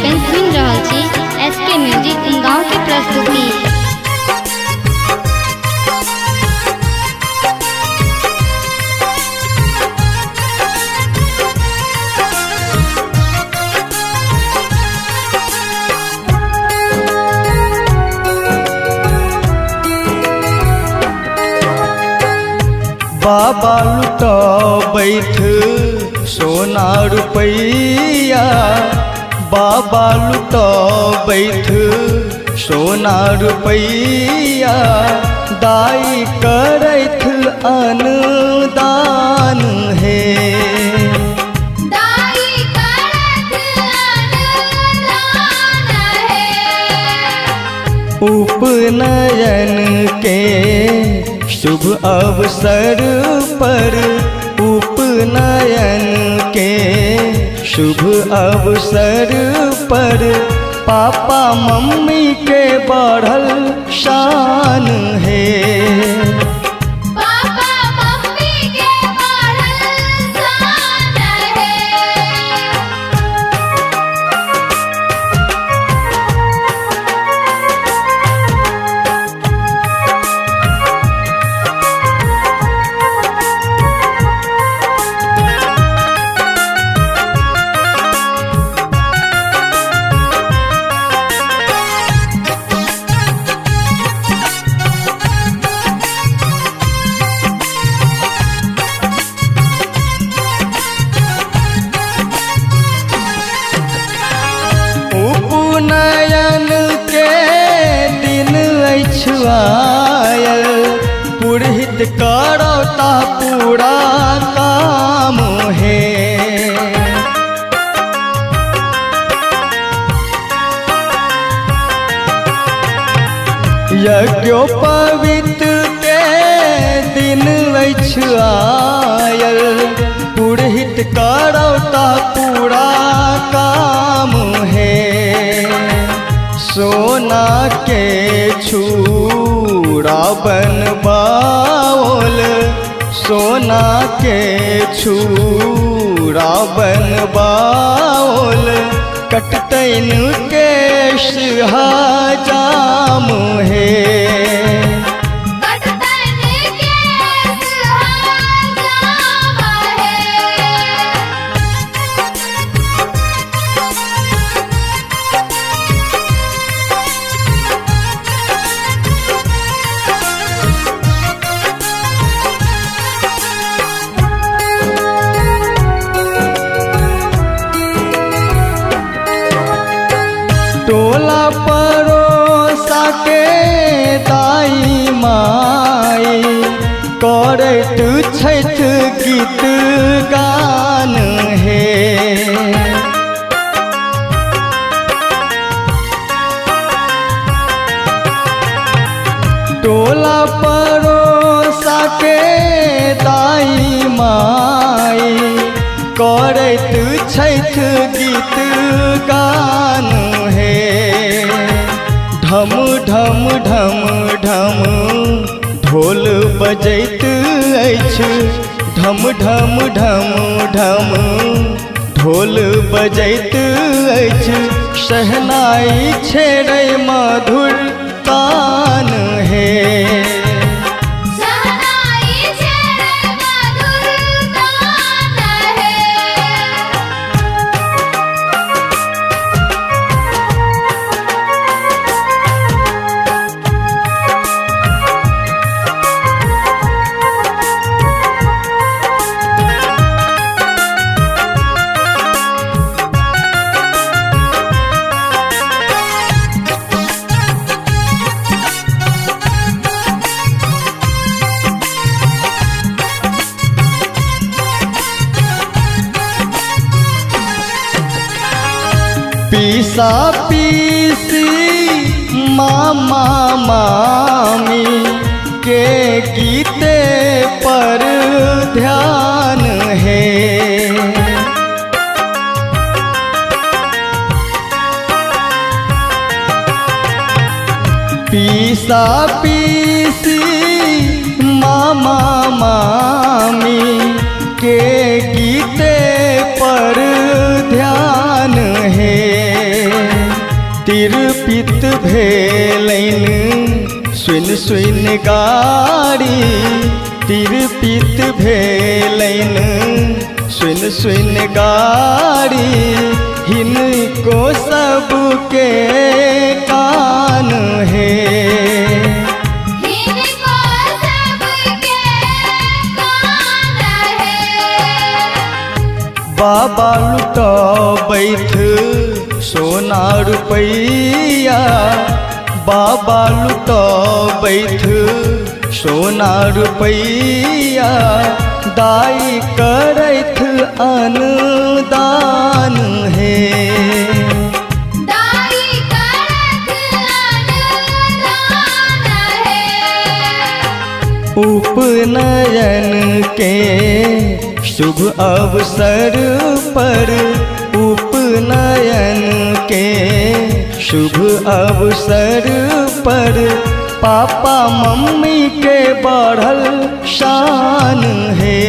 लोगन सुन रहल छी एसके म्यूजिक गाँव की प्रस्तुति। बाबा लुटा बैठ सोना रुपैया, बाबा लुटा बैठ सोना रुपैया, दाई करैथ अनुदान हे। उपनयन के शुभ अवसर पर, उपनयन के शुभ अवसर पर, पापा मम्मी के बढ़ल शान है। उपनयन के दिन आयल, पुरहित करौता पूरा काम है। यज्ञोपवीत के दिन आयल, पुरहित करौता पूरा काम है। सोना के छूड़ा बनबाओल, सोना के छूड़ा बनबाओल, कटतैन केश हजाम है। टोला परोसा के दाई माई, करैत छठ गीत गान है। टोला परोसा के दाई माई, करैत छठ गीत गान है। ढम ढम ढम ढम ढोल बजैत अछि, ढम ढम ढम ढम ढोल बजैत अछि, शहनाई छेड़ै मधुर तान है। पीसा पीसी मामा मामी के गीते पर ध्यान है। पीसा पीसी मामा मामी के गीते पर ध्यान है। सुन गाड़ी तिरपित भेलन सुन गाड़ी हिनको सबके कान है इनको सबके कान है। बाबा लुटा बैठ सोना रुपैया बाबा लुटा बैठ सोना रुपैया दाई करैथ अनुदान है दाई करत अनुदान है। उपनयन के शुभ अवसर पर उपनयन के शुभ अवसर पर पापा मम्मी के बढ़ल शान है